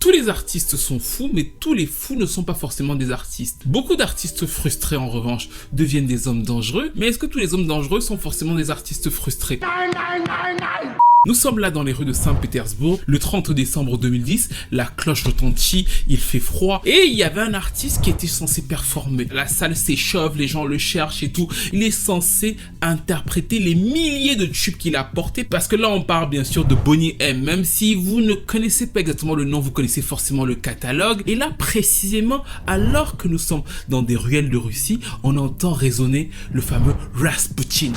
Tous les artistes sont fous, mais tous les fous ne sont pas forcément des artistes. Beaucoup d'artistes frustrés, en revanche, deviennent des hommes dangereux, mais est-ce que tous les hommes dangereux sont forcément des artistes frustrés? Nous sommes là dans les rues de Saint-Pétersbourg, le 30 décembre 2010, la cloche retentit, il fait froid, et il y avait un artiste qui était censé performer. La salle s'échauffe, les gens le cherchent et tout. Il est censé interpréter les milliers de tubes qu'il a portés, parce que là on parle bien sûr de Boney M. Même si vous ne connaissez pas exactement le nom, vous connaissez forcément le catalogue. Et là précisément, alors que nous sommes dans des ruelles de Russie, on entend résonner le fameux Rasputin.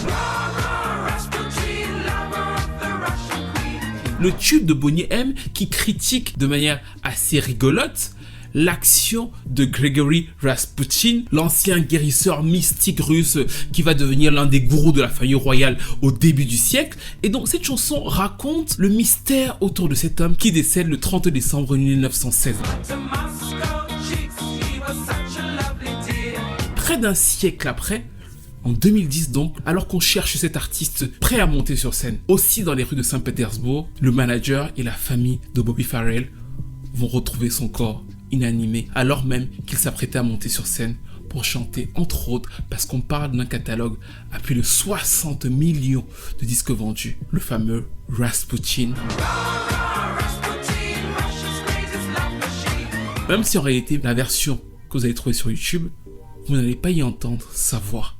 Le tube de Boney M qui critique de manière assez rigolote l'action de Grigory Rasputin, l'ancien guérisseur mystique russe qui va devenir l'un des gourous de la famille royale au début du siècle. Et donc cette chanson raconte le mystère autour de cet homme qui décède le 30 décembre 1916. Près d'un siècle après, en 2010 donc, alors qu'on cherche cet artiste prêt à monter sur scène, aussi dans les rues de Saint-Pétersbourg, le manager et la famille de Bobby Farrell vont retrouver son corps inanimé, alors même qu'il s'apprêtait à monter sur scène pour chanter, entre autres, parce qu'on parle d'un catalogue à plus de 60 millions de disques vendus, le fameux Rasputin. Même si en réalité, la version que vous allez trouver sur YouTube, vous n'allez pas y entendre sa voix.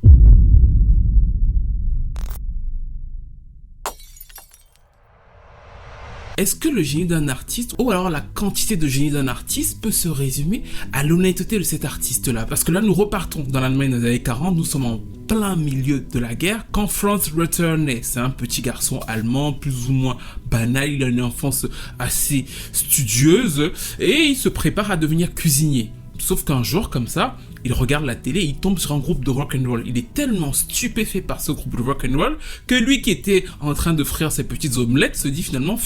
Est-ce que le génie d'un artiste, ou alors la quantité de génie d'un artiste peut se résumer à l'honnêteté de cet artiste-là? Parce que là, nous repartons dans l'Allemagne des années 40, nous sommes en plein milieu de la guerre, quand Franz Reuter naît. C'est un petit garçon allemand, plus ou moins banal, il a une enfance assez studieuse, et il se prépare à devenir cuisinier. Sauf qu'un jour, comme ça, il regarde la télé et il tombe sur un groupe de rock'n'roll. Il est tellement stupéfait par ce groupe de rock'n'roll que lui qui était en train de frire ses petites omelettes se dit finalement,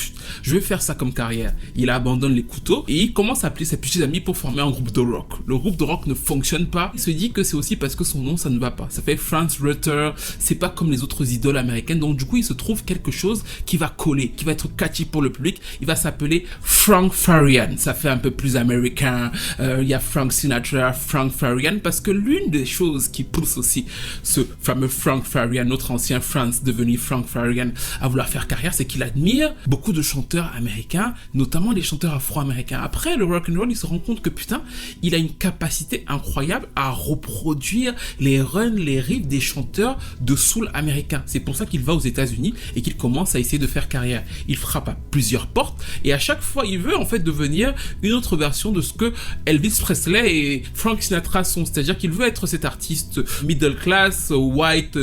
je vais faire ça comme carrière. Il abandonne les couteaux et il commence à appeler ses petits amis pour former un groupe de rock. Le groupe de rock ne fonctionne pas. Il se dit que c'est aussi parce que son nom, ça ne va pas. Ça fait Franz Reuter, c'est pas comme les autres idoles américaines. Donc du coup, il se trouve quelque chose qui va coller, qui va être catchy pour le public. Il va s'appeler Frank Farian. Ça fait un peu plus américain. Il y a Frank Sinatra, Frank Farian. Parce que l'une des choses qui pousse aussi ce fameux Frank Farian, notre ancien Franz devenu Frank Farian, à vouloir faire carrière, c'est qu'il admire beaucoup de chanteurs américains, notamment des chanteurs afro-américains. Après le rock'n'roll, il se rend compte que putain, il a une capacité incroyable à reproduire les runs, les riffs des chanteurs de soul américains. C'est pour ça qu'il va aux États-Unis et qu'il commence à essayer de faire carrière. Il frappe à plusieurs portes et à chaque fois, il veut en fait devenir une autre version de ce que Elvis Presley et Frank Sinatra sont. C'est-à-dire qu'il veut être cet artiste middle class, white,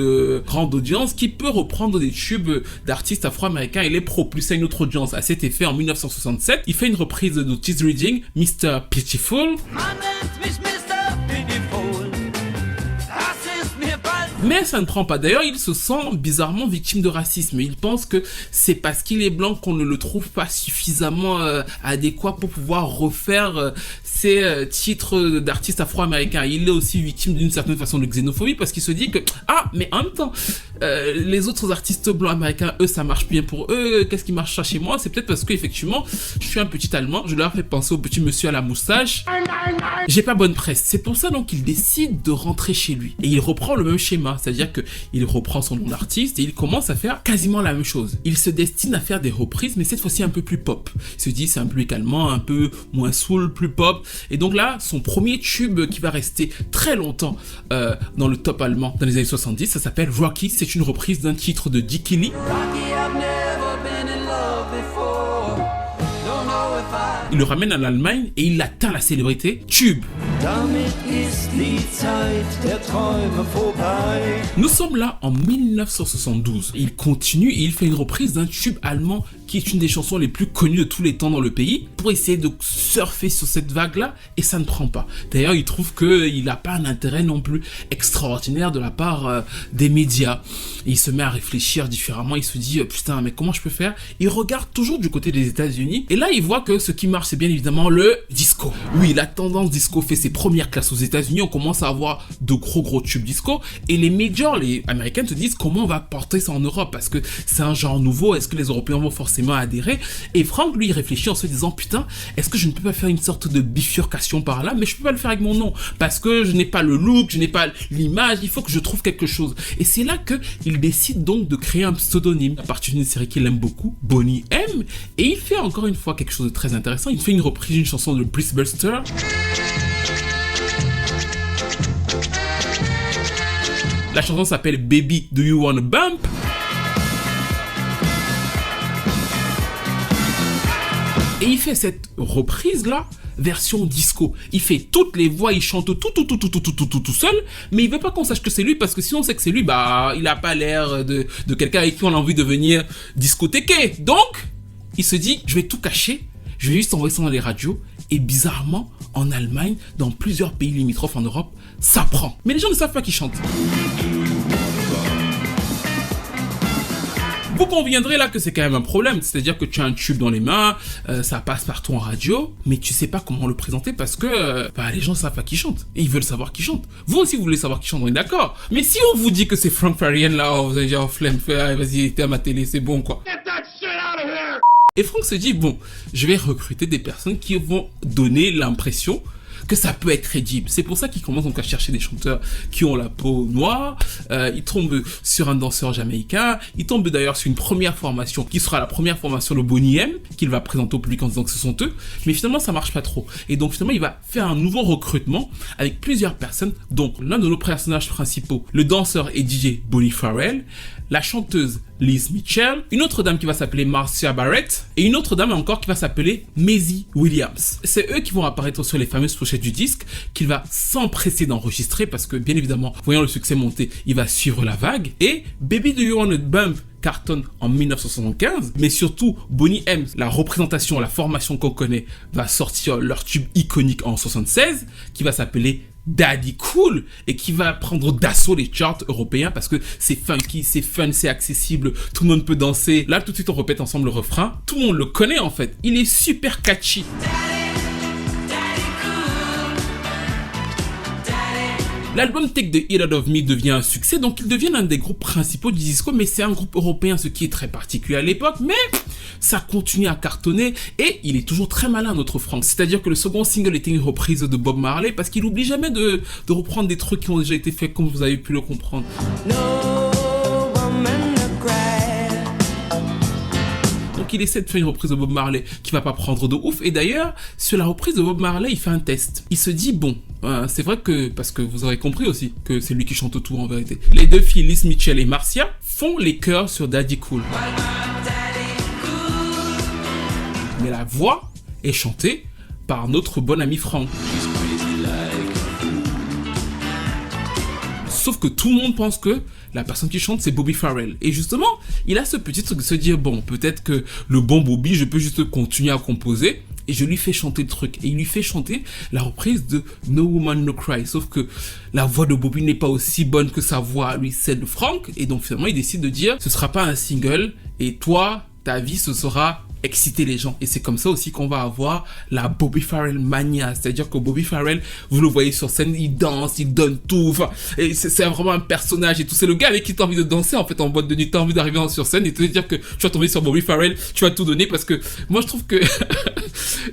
grande audience, qui peut reprendre des tubes d'artistes afro-américains et les propulser à une autre audience. À cet effet, en 1967, il fait une reprise de Otis Redding, Mr. Pitiful. Mais ça ne prend pas. D'ailleurs, il se sent bizarrement victime de racisme. Il pense que c'est parce qu'il est blanc qu'on ne le trouve pas suffisamment adéquat pour pouvoir refaire ses titres d'artistes afro-américains. Il est aussi victime d'une certaine façon de xénophobie parce qu'il se dit que mais en même temps, les autres artistes blancs américains, eux, ça marche bien pour eux. Qu'est-ce qui marche chez moi? C'est peut-être parce que effectivement, je suis un petit Allemand. Je leur fais penser au petit monsieur à la moustache. J'ai pas bonne presse. C'est pour ça donc qu'il décide de rentrer chez lui et il reprend le même schéma. C'est-à-dire qu'il reprend son nom d'artiste et il commence à faire quasiment la même chose. Il se destine à faire des reprises, mais cette fois-ci un peu plus pop. Il se dit c'est un public allemand, un peu moins soul, plus pop. Et donc là, son premier tube qui va rester très longtemps dans le top allemand dans les années 70, ça s'appelle Rocky. C'est une reprise d'un titre de Dick Lee. Il le ramène en Allemagne et il atteint la célébrité. Tube. Nous sommes là en 1972. Il continue et il fait une reprise d'un tube allemand qui est une des chansons les plus connues de tous les temps dans le pays pour essayer de surfer sur cette vague-là et ça ne prend pas. D'ailleurs, il trouve qu'il n'a pas un intérêt non plus extraordinaire de la part des médias. Et il se met à réfléchir différemment. Il se dit putain, mais comment je peux faire? Il regarde toujours du côté des États-Unis et là, il voit que ce qui marche, c'est bien évidemment le disco. Oui, la tendance disco fait ses premières classes aux États-Unis. On commence à avoir de gros tubes disco et les majors, les américains, se disent comment on va porter ça en Europe parce que c'est un genre nouveau. Est-ce que les Européens vont forcément forcément adhérer. Et Frank, lui, il réfléchit en se disant, putain, est-ce que je ne peux pas faire une sorte de bifurcation par là, mais je peux pas le faire avec mon nom, parce que je n'ai pas le look, je n'ai pas l'image, il faut que je trouve quelque chose. Et c'est là qu'il décide donc de créer un pseudonyme à partir d'une série qu'il aime beaucoup, Boney M. Et il fait encore une fois quelque chose de très intéressant, il fait une reprise d'une chanson de Bliss Buster. La chanson s'appelle Baby Do You Wanna Bump? Et il fait cette reprise-là, version disco. Il fait toutes les voix, il chante tout seul, mais il veut pas qu'on sache que c'est lui, parce que si on sait que c'est lui, bah, il a pas l'air de quelqu'un avec qui on a envie de venir discothéquer. Donc, il se dit, je vais tout cacher, je vais juste envoyer ça dans les radios, et bizarrement, en Allemagne, dans plusieurs pays limitrophes en Europe, ça prend. Mais les gens ne savent pas qu'il chante. Vous conviendrez là que c'est quand même un problème, c'est-à-dire que tu as un tube dans les mains, ça passe partout en radio, mais tu sais pas comment le présenter parce que les gens savent pas qui chante, et ils veulent savoir qui chante. Vous aussi vous voulez savoir qui chante, on est d'accord. Mais si on vous dit que c'est Frank Farian là, vous allez dire, oh flemme, vas-y, t'es à ma télé, c'est bon quoi. Get that shit out of here! Et Frank se dit, bon, je vais recruter des personnes qui vont donner l'impression que ça peut être crédible. C'est pour ça qu'il commence donc à chercher des chanteurs qui ont la peau noire. Il tombe sur un danseur jamaïcain. Il tombe d'ailleurs sur une première formation qui sera la première formation de Boney M qu'il va présenter au public en disant que ce sont eux. Mais finalement, ça marche pas trop. Et donc finalement, il va faire un nouveau recrutement avec plusieurs personnes. Donc l'un de nos personnages principaux, le danseur et DJ Bonnie Farrell, la chanteuse Liz Mitchell, une autre dame qui va s'appeler Marcia Barrett et une autre dame encore qui va s'appeler Maisie Williams. C'est eux qui vont apparaître sur les fameuses pochettes du disque qu'il va s'empresser d'enregistrer parce que bien évidemment, voyant le succès monter, il va suivre la vague. Et Baby Do You Wanna Bump cartonne en 1975, mais surtout Boney M, la représentation, la formation qu'on connaît, va sortir leur tube iconique en 76 qui va s'appeler Daddy Cool et qui va prendre d'assaut les charts européens parce que c'est funky, c'est fun, c'est accessible, tout le monde peut danser. Là tout de suite on répète ensemble le refrain, tout le monde le connaît en fait, il est super catchy. L'album Take the Heat Out of Me devient un succès, donc il devient l'un des groupes principaux du disco, mais c'est un groupe européen, ce qui est très particulier à l'époque, mais ça continue à cartonner, et il est toujours très malin notre Frank, c'est-à-dire que le second single était une reprise de Bob Marley, parce qu'il oublie jamais de reprendre des trucs qui ont déjà été faits, comme vous avez pu le comprendre. Donc il essaie de faire une reprise de Bob Marley qui va pas prendre de ouf. Et d'ailleurs, sur la reprise de Bob Marley, il fait un test. Il se dit, bon, c'est vrai que, parce que vous aurez compris aussi que c'est lui qui chante tout en vérité. Les deux filles, Liz Mitchell et Marcia, font les chœurs sur Daddy Cool. Mais la voix est chantée par notre bon ami Frank. Sauf que tout le monde pense que la personne qui chante c'est Bobby Farrell. Et justement, il a ce petit truc de se dire, bon, peut-être que le bon Bobby, je peux juste continuer à composer. Et je lui fais chanter le truc. Et il lui fait chanter la reprise de No Woman No Cry. Sauf que la voix de Bobby n'est pas aussi bonne que sa voix, lui, celle de Frank. Et donc finalement, il décide de dire, ce sera pas un single. Et toi, ta vie, ce sera exciter les gens. Et c'est comme ça aussi qu'on va avoir la Bobby Farrell mania. C'est-à-dire que Bobby Farrell, vous le voyez sur scène, il danse, il donne tout. Enfin, et c'est vraiment un personnage et tout. C'est le gars avec qui tu as envie de danser en fait en boîte de nuit. Tu as envie d'arriver sur scène et te dire que tu vas tomber sur Bobby Farrell, tu vas tout donner parce que moi je trouve que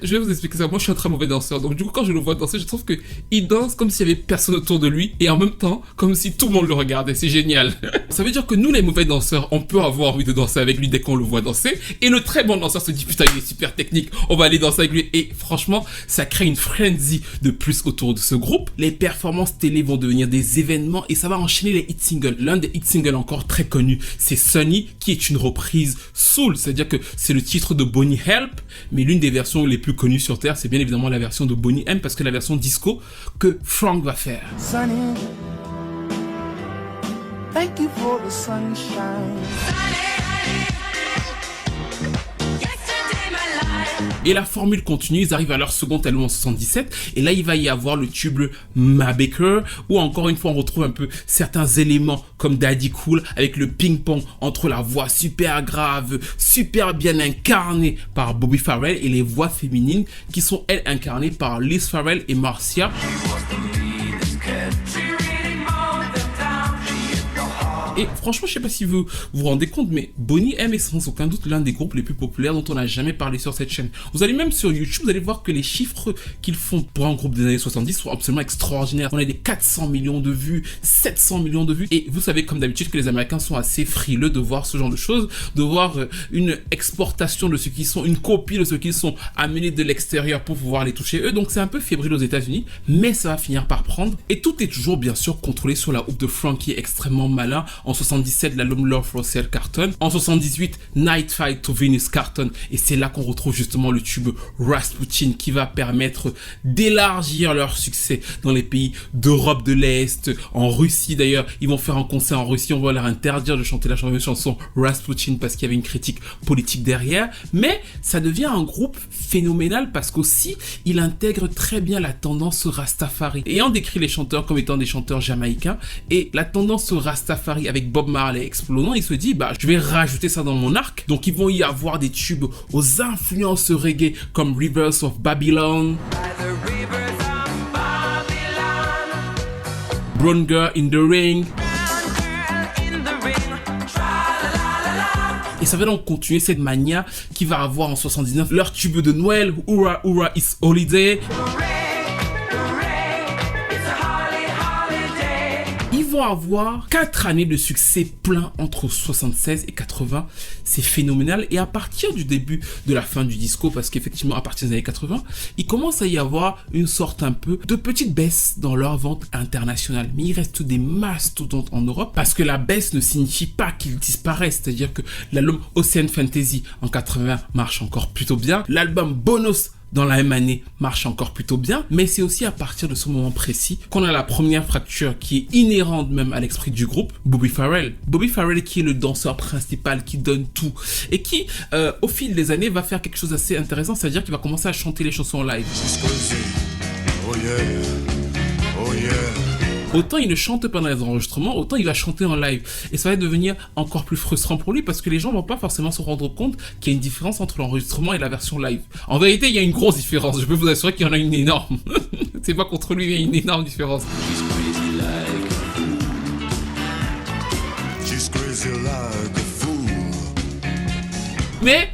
je vais vous expliquer ça. Moi je suis un très mauvais danseur. Donc du coup quand je le vois danser, je trouve que il danse comme s'il y avait personne autour de lui et en même temps comme si tout le monde le regardait. C'est génial. Ça veut dire que nous les mauvais danseurs, on peut avoir envie de danser avec lui dès qu'on le voit danser et le très bon danseur se dit putain il est super technique, on va aller danser avec lui et franchement ça crée une frenzy de plus autour de ce groupe. Les performances télé vont devenir des événements et ça va enchaîner les hit singles. L'un des hit singles encore très connus c'est Sunny qui est une reprise soul, c'est à dire que c'est le titre de Boney Help mais l'une des versions les plus connues sur terre c'est bien évidemment la version de Boney M parce que la version disco que Frank va faire. Sunny, thank you for the sunshine. Et la formule continue, ils arrivent à leur second album en 77, et là il va y avoir le tube Ma Baker, où encore une fois on retrouve un peu certains éléments comme Daddy Cool, avec le ping-pong entre la voix super grave, super bien incarnée par Bobby Farrell, et les voix féminines qui sont elles incarnées par Liz Farrell et Marcia. Et franchement, je sais pas si vous vous rendez compte, mais Boney M est sans aucun doute l'un des groupes les plus populaires dont on n'a jamais parlé sur cette chaîne. Vous allez même sur YouTube, vous allez voir que les chiffres qu'ils font pour un groupe des années 70 sont absolument extraordinaires. On a des 400 millions de vues, 700 millions de vues. Et vous savez comme d'habitude que les Américains sont assez frileux de voir ce genre de choses, de voir une exportation de ce qu'ils sont, une copie de ce qu'ils sont amenés de l'extérieur pour pouvoir les toucher eux. Donc c'est un peu fébrile aux États-Unis, mais ça va finir par prendre. Et tout est toujours bien sûr contrôlé sur la houppe de Frankie, extrêmement malin. En 77, l'album Love for Sale cartonne. En 78, Night Fight to Venus cartonne. Et c'est là qu'on retrouve justement le tube Rasputin qui va permettre d'élargir leur succès dans les pays d'Europe de l'Est, en Russie d'ailleurs. Ils vont faire un concert en Russie, on va leur interdire de chanter la chanson Rasputin parce qu'il y avait une critique politique derrière. Mais ça devient un groupe phénoménal parce qu'aussi, il intègre très bien la tendance Rastafari. Ayant décrit les chanteurs comme étant des chanteurs jamaïcains et la tendance Rastafari avec Bob Marley explosant, il se dit, bah, je vais rajouter ça dans mon arc. Donc, ils vont y avoir des tubes aux influences reggae comme Rivers of Babylon, Brown Girl in the Ring. Et ça va donc continuer cette mania qui va avoir en 79 leur tube de Noël, Hurrah Hurrah It's Holiday. Ils vont avoir 4 années de succès plein entre 76 et 80. C'est phénoménal. Et à partir du début de la fin du disco, parce qu'effectivement, à partir des années 80, il commence à y avoir une sorte un peu de petite baisse dans leur vente internationale. Mais il reste des mastodontes en Europe parce que la baisse ne signifie pas qu'ils disparaissent. C'est-à-dire que l'album Ocean Fantasy en 80 marche encore plutôt bien. L'album Bonus dans la même année marche encore plutôt bien, mais c'est aussi à partir de ce moment précis qu'on a la première fracture qui est inhérente même à l'esprit du groupe, Bobby Farrell. Bobby Farrell qui est le danseur principal, qui donne tout, et qui, au fil des années, va faire quelque chose d'assez intéressant, c'est-à-dire qu'il va commencer à chanter les chansons en live. Oh yeah. Oh yeah. Autant il ne chante pas dans les enregistrements, autant il va chanter en live. Et ça va devenir encore plus frustrant pour lui parce que les gens ne vont pas forcément se rendre compte qu'il y a une différence entre l'enregistrement et la version live. En vérité, il y a une grosse différence. Je peux vous assurer qu'il y en a une énorme. C'est pas contre lui, il y a une énorme différence. Mais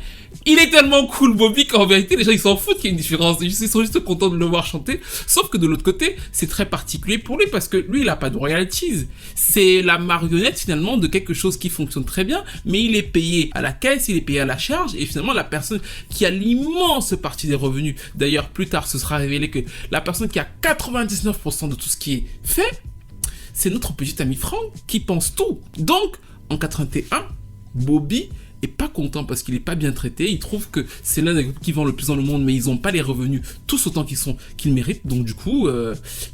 il est tellement cool, Bobby, qu'en vérité, les gens, ils s'en foutent qu'il y ait une différence. Ils sont juste contents de le voir chanter. Sauf que de l'autre côté, c'est très particulier pour lui parce que lui, il n'a pas de royalties. C'est la marionnette, finalement, de quelque chose qui fonctionne très bien, mais il est payé à la caisse, il est payé à la charge, et finalement, la personne qui a l'immense partie des revenus, d'ailleurs, plus tard, ce sera révélé que la personne qui a 99% de tout ce qui est fait, c'est notre petit ami Frank qui pense tout. Donc, en 81, Bobby est pas content parce qu'il est pas bien traité. Il trouve que c'est l'un des groupes qui vend le plus dans le monde, mais ils ont pas les revenus tous autant qu'ils méritent. Donc du coup,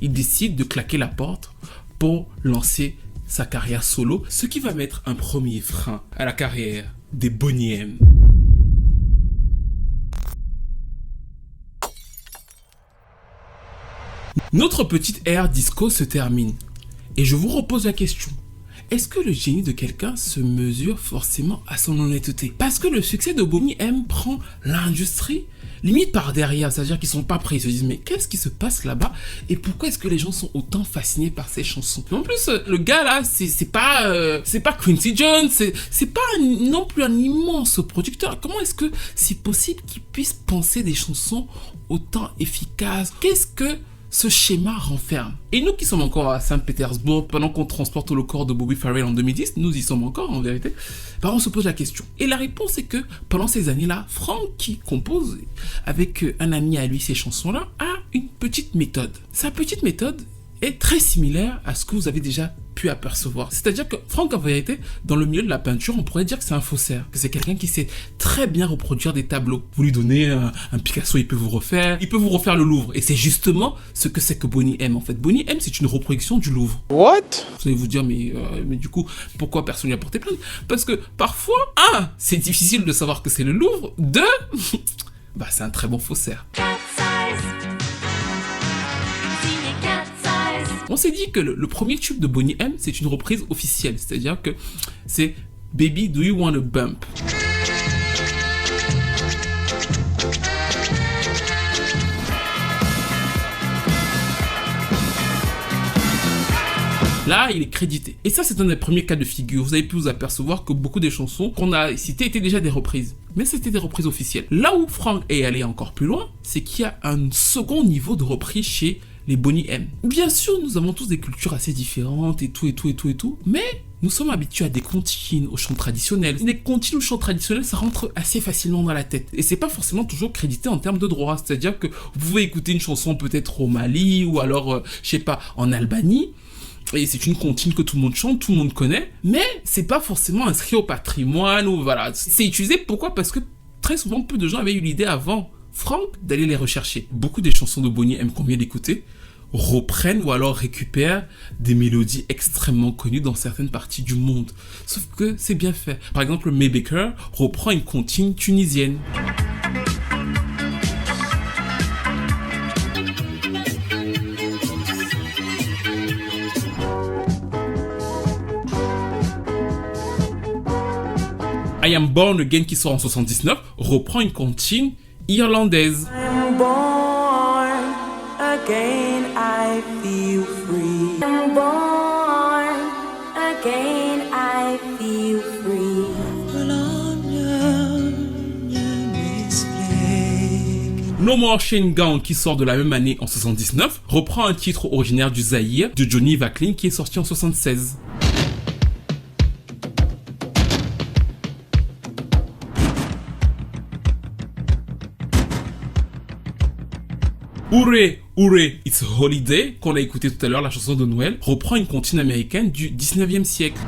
il décide de claquer la porte pour lancer sa carrière solo, ce qui va mettre un premier frein à la carrière des Boney M. Notre petite ère disco se termine et je vous repose la question. Est-ce que le génie de quelqu'un se mesure forcément à son honnêteté? Parce que le succès de Boney M prend l'industrie limite par derrière, c'est-à-dire qu'ils sont pas prêts, ils se disent mais qu'est-ce qui se passe là-bas et pourquoi est-ce que les gens sont autant fascinés par ces chansons? En plus, le gars là, c'est pas Quincy Jones, c'est pas non plus un immense producteur. Comment est-ce que c'est possible qu'il puisse penser des chansons autant efficaces? Qu'est-ce que ce schéma renferme? Et nous qui sommes encore à Saint-Pétersbourg, pendant qu'on transporte le corps de Bobby Farrell en 2010, nous y sommes encore en vérité, bah on se pose la question. Et la réponse est que pendant ces années-là, Frank, qui compose avec un ami à lui ces chansons-là, a une petite méthode. Sa petite méthode est très similaire à ce que vous avez déjà pu apercevoir. C'est-à-dire que Frank, en vérité, dans le milieu de la peinture, on pourrait dire que c'est un faussaire, que c'est quelqu'un qui sait très bien reproduire des tableaux. Vous lui donnez un Picasso, il peut vous refaire le Louvre. Et c'est justement ce que c'est que Boney M. En fait, Boney M, c'est une reproduction du Louvre. What? Vous allez vous dire, mais du coup, pourquoi personne lui a porté plainte? Parce que parfois, c'est difficile de savoir que c'est le Louvre. Bah, c'est un très bon faussaire. On s'est dit que le premier tube de Boney M, c'est une reprise officielle, c'est-à-dire que c'est Baby Do You Wanna Bump. Là, il est crédité. Et ça, c'est un des premiers cas de figure. Vous avez pu vous apercevoir que beaucoup des chansons qu'on a citées étaient déjà des reprises. Mais c'était des reprises officielles. Là où Frank est allé encore plus loin, c'est qu'il y a un second niveau de reprise chez les Boney M. Bien sûr, nous avons tous des cultures assez différentes et tout, mais nous sommes habitués à des comptines, aux chants traditionnels. Des comptines ou chants traditionnels, ça rentre assez facilement dans la tête. Et c'est pas forcément toujours crédité en termes de droit. C'est-à-dire que vous pouvez écouter une chanson peut-être au Mali ou alors, je sais pas, en Albanie. Et c'est une comptine que tout le monde chante, tout le monde connaît, mais c'est pas forcément inscrit au patrimoine ou voilà. C'est utilisé pourquoi? Parce que très souvent, peu de gens avaient eu l'idée avant Frank d'aller les rechercher. Beaucoup des chansons de Boney M qu'on vient d'écouter reprennent ou alors récupèrent des mélodies extrêmement connues dans certaines parties du monde. Sauf que c'est bien fait. Par exemple, May Baker reprend une comptine tunisienne. I Am Born Again qui sort en 79 reprend une comptine irlandaise. I'm born again, I feel free. I'm born again, I feel free. No More Chain Gang qui sort de la même année en 79 reprend un titre originaire du Zaïre de Johnny Vacklin qui est sorti en 76. Hooray, Hooray, It's a Holiday, qu'on a écouté tout à l'heure, la chanson de Noël, reprend une comptine américaine du 19e siècle.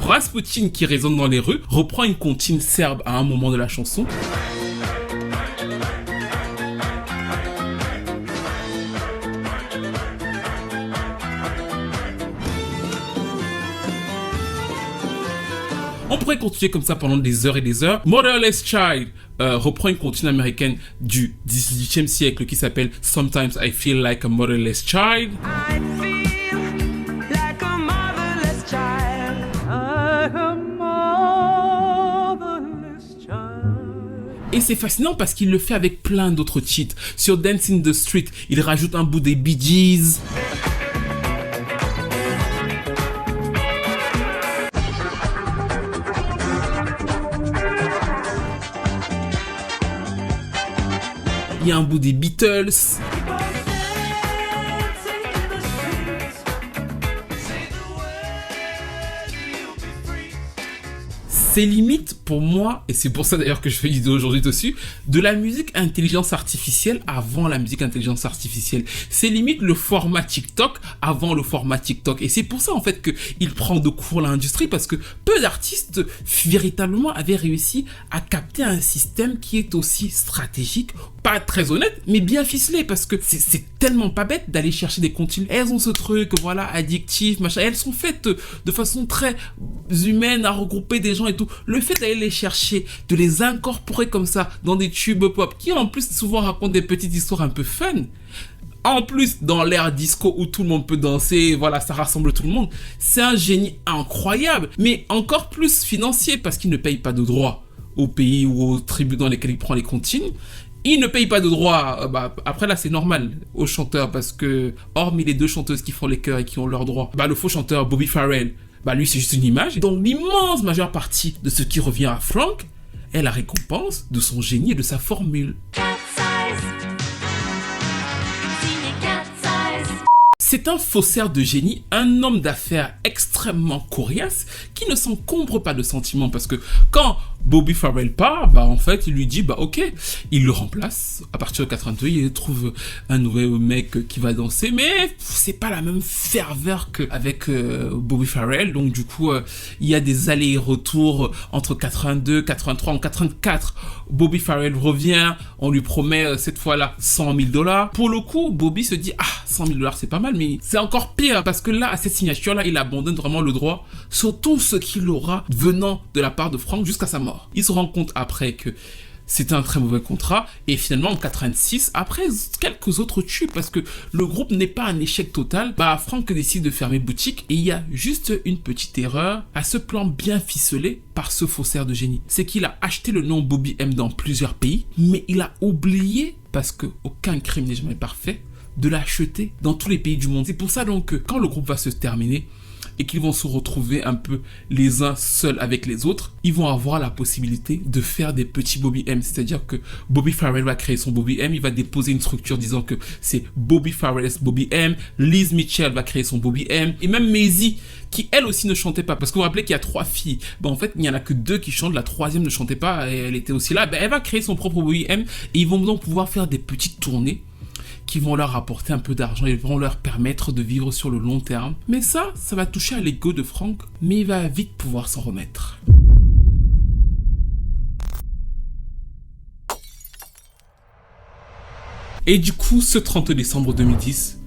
Rasputin, qui résonne dans les rues, reprend une comptine serbe à un moment de la chanson. On pourrait continuer comme ça pendant des heures et des heures. Motherless Child reprend une comptine américaine du 18e siècle qui s'appelle Sometimes I Feel Like a Motherless Child. I feel like a motherless child. Like a motherless child. Et c'est fascinant parce qu'il le fait avec plein d'autres titres. Sur Dance in the Street, il rajoute un bout des Bee Gees. Il y a un bout des Beatles. C'est limite pour moi, et c'est pour ça d'ailleurs que je fais une vidéo aujourd'hui dessus, de la musique intelligence artificielle avant la musique intelligence artificielle. C'est limite le format TikTok avant le format TikTok. Et c'est pour ça en fait qu'il prend de court l'industrie, parce que peu d'artistes véritablement avaient réussi à capter un système qui est aussi stratégique, pas très honnête, mais bien ficelé, parce que c'est tellement pas bête d'aller chercher des comptines. Elles ont ce truc, voilà, addictif, machin. Elles sont faites de façon très humaine à regrouper des gens et tout. Le fait d'aller les chercher, de les incorporer comme ça dans des tubes pop, qui en plus souvent racontent des petites histoires un peu fun, en plus dans l'ère disco où tout le monde peut danser, voilà, ça rassemble tout le monde, c'est un génie incroyable, mais encore plus financier, parce qu'il ne paye pas de droits au pays ou aux tribus dans lesquelles il prend les comptines. Il ne paye pas de droits, après là c'est normal aux chanteurs, parce que hormis les deux chanteuses qui font les chœurs et qui ont leurs droits, le faux chanteur Bobby Farrell, lui c'est juste une image. Donc l'immense majeure partie de ce qui revient à Frank est la récompense de son génie et de sa formule. C'est un faussaire de génie, un homme d'affaires extrêmement coriace qui ne s'encombre pas de sentiments, parce que quand Bobby Farrell part, en fait, il lui dit, ok, il le remplace. À partir de 82, il trouve un nouvel mec qui va danser, mais c'est pas la même ferveur qu'avec Bobby Farrell. Donc, du coup, il y a des allers et retours entre 82, 83, en 84. Bobby Farrell revient, on lui promet cette fois-là $100,000. Pour le coup, Bobby se dit, $100,000, c'est pas mal, mais c'est encore pire, parce que là, à cette signature-là, il abandonne vraiment le droit sur tout ce qu'il aura venant de la part de Frank jusqu'à sa mort. Il se rend compte après que c'était un très mauvais contrat. Et finalement, en 86, après quelques autres tubes, parce que le groupe n'est pas un échec total, bah Frank décide de fermer boutique. Et il y a juste une petite erreur à ce plan bien ficelé par ce faussaire de génie. C'est qu'il a acheté le nom Bobby M dans plusieurs pays, mais il a oublié, parce que aucun crime n'est jamais parfait, de l'acheter dans tous les pays du monde. C'est pour ça donc que quand le groupe va se terminer, et qu'ils vont se retrouver un peu les uns seuls avec les autres, ils vont avoir la possibilité de faire des petits Bobby M. C'est-à-dire que Bobby Farrell va créer son Bobby M, il va déposer une structure disant que c'est Bobby Farrell's Bobby M, Liz Mitchell va créer son Bobby M, et même Maisie, qui elle aussi ne chantait pas, parce que vous vous rappelez qu'il y a 3 filles, ben en fait il n'y en a que 2 qui chantent, la 3e ne chantait pas, et elle était aussi là, ben elle va créer son propre Bobby M, et ils vont donc pouvoir faire des petites tournées qui vont leur apporter un peu d'argent et vont leur permettre de vivre sur le long terme. Mais ça va toucher à l'ego de Frank, mais il va vite pouvoir s'en remettre. Et du coup, ce 30 décembre 2010,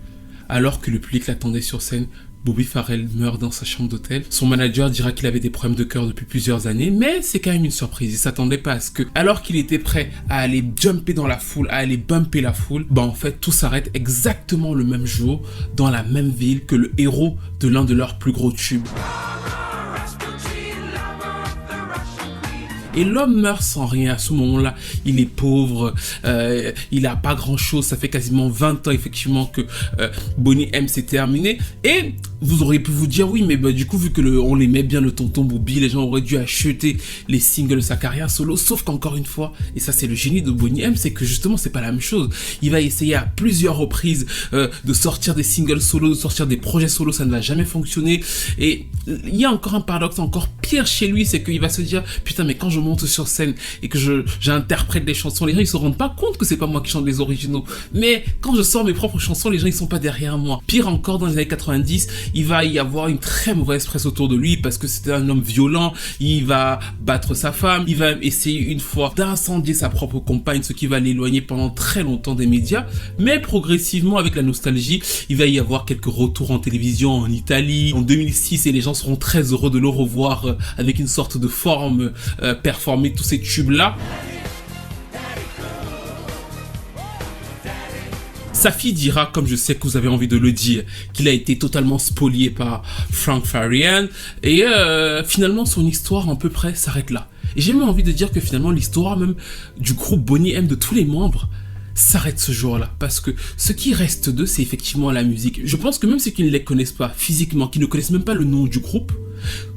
alors que le public l'attendait sur scène, Bobby Farrell meurt dans sa chambre d'hôtel. Son manager dira qu'il avait des problèmes de cœur depuis plusieurs années, mais c'est quand même une surprise. Il s'attendait pas à ce que, alors qu'il était prêt à aller jumper dans la foule, à aller bumper la foule, bah en fait tout s'arrête exactement le même jour, dans la même ville que le héros de l'un de leurs plus gros tubes. Et l'homme meurt sans rien à ce moment-là. Il est pauvre, il n'a pas grand-chose. Ça fait quasiment 20 ans effectivement que Boney M s'est terminé. Et vous auriez pu vous dire oui, mais bah, du coup vu que on aimait bien le tonton Bobby, les gens auraient dû acheter les singles de sa carrière solo. Sauf qu'encore une fois, et ça c'est le génie de Boney M, c'est que justement c'est pas la même chose. Il va essayer à plusieurs reprises de sortir des singles solo, de sortir des projets solo, ça ne va jamais fonctionner. Et il y a encore un paradoxe encore pire chez lui, c'est qu'il va se dire putain mais quand je monte sur scène et que j'interprète des chansons, les gens ils se rendent pas compte que c'est pas moi qui chante les originaux, mais quand je sors mes propres chansons, les gens ils sont pas derrière moi. Pire encore, dans les années 90, il va y avoir une très mauvaise presse autour de lui parce que c'était un homme violent, il va battre sa femme, il va essayer une fois d'incendier sa propre compagne, ce qui va l'éloigner pendant très longtemps des médias, mais progressivement avec la nostalgie, il va y avoir quelques retours en télévision en Italie, en 2006, et les gens seront très heureux de le revoir avec une sorte de forme performer tous ces tubes là. Sa fille dira, comme je sais que vous avez envie de le dire, qu'il a été totalement spolié par Frank Farian, et finalement son histoire à peu près s'arrête là. Et j'ai même envie de dire que finalement l'histoire même du groupe Boney M, de tous les membres, s'arrête ce jour-là, parce que ce qui reste d'eux, c'est effectivement la musique. Je pense que même ceux qui ne les connaissent pas physiquement, qui ne connaissent même pas le nom du groupe,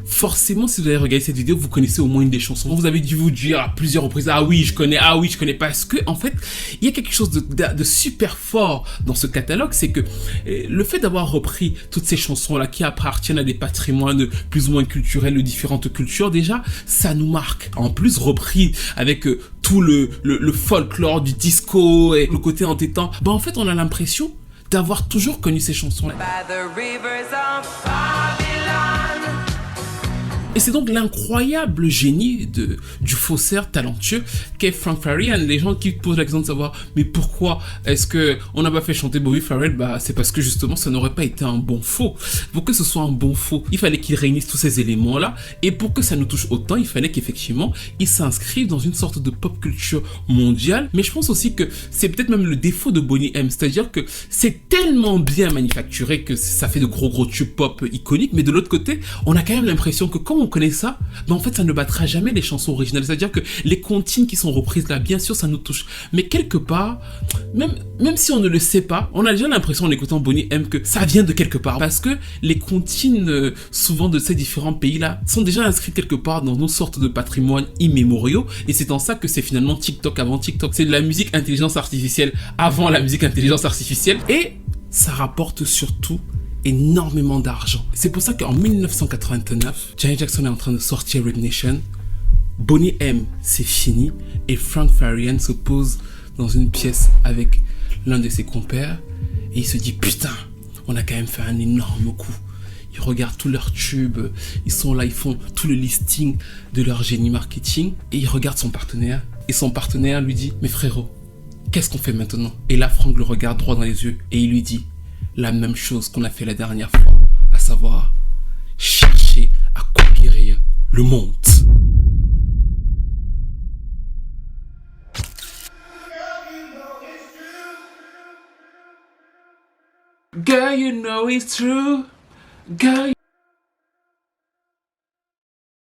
forcément, si vous avez regardé cette vidéo, vous connaissez au moins une des chansons. Vous avez dû vous dire à plusieurs reprises, ah oui, je connais, parce que, en fait, il y a quelque chose de super fort dans ce catalogue, c'est que le fait d'avoir repris toutes ces chansons-là qui appartiennent à des patrimoines plus ou moins culturels de différentes cultures, déjà, ça nous marque. En plus, repris avec tout le folklore du disco et le côté entêtant, bah en fait, on a l'impression d'avoir toujours connu ces chansons-là. By the rivers of Babylon. Et c'est donc l'incroyable génie du faussaire talentueux qu'est Frank Farian. Les gens qui posent la question de savoir mais pourquoi est-ce que on n'a pas fait chanter Bobby Farrell, bah c'est parce que justement ça n'aurait pas été un bon faux. Pour que ce soit un bon faux, il fallait qu'il réunisse tous ces éléments là, et pour que ça nous touche autant, il fallait qu'effectivement il s'inscrive dans une sorte de pop culture mondiale. Mais je pense aussi que c'est peut-être même le défaut de Boney M, c'est-à-dire que c'est tellement bien manufacturé que ça fait de gros tubes pop iconiques, mais de l'autre côté on a quand même l'impression que quand on connaît ça, ben en fait ça ne battra jamais les chansons originales, c'est-à-dire que les comptines qui sont reprises là, bien sûr ça nous touche, mais quelque part, même si on ne le sait pas, on a déjà l'impression en écoutant Boney M que ça vient de quelque part, parce que les comptines souvent de ces différents pays là sont déjà inscrites quelque part dans nos sortes de patrimoines immémoriaux, et c'est en ça que c'est finalement TikTok avant TikTok, c'est de la musique intelligence artificielle avant la musique intelligence artificielle, et ça rapporte surtout énormément d'argent. C'est pour ça qu'en 1989, Janet Jackson est en train de sortir Rhythm Nation, Boney M c'est fini, et Frank Farian se pose dans une pièce avec l'un de ses compères et il se dit putain, on a quand même fait un énorme coup. Ils regardent tous leurs tubes, ils sont là, ils font tout le listing de leur génie marketing, et ils regardent son partenaire, et son partenaire lui dit mais frérot, qu'est-ce qu'on fait maintenant? Et là Frank le regarde droit dans les yeux et il lui dit la même chose qu'on a fait la dernière fois, à savoir chercher à conquérir le monde. Girl, you know it's true. Girl.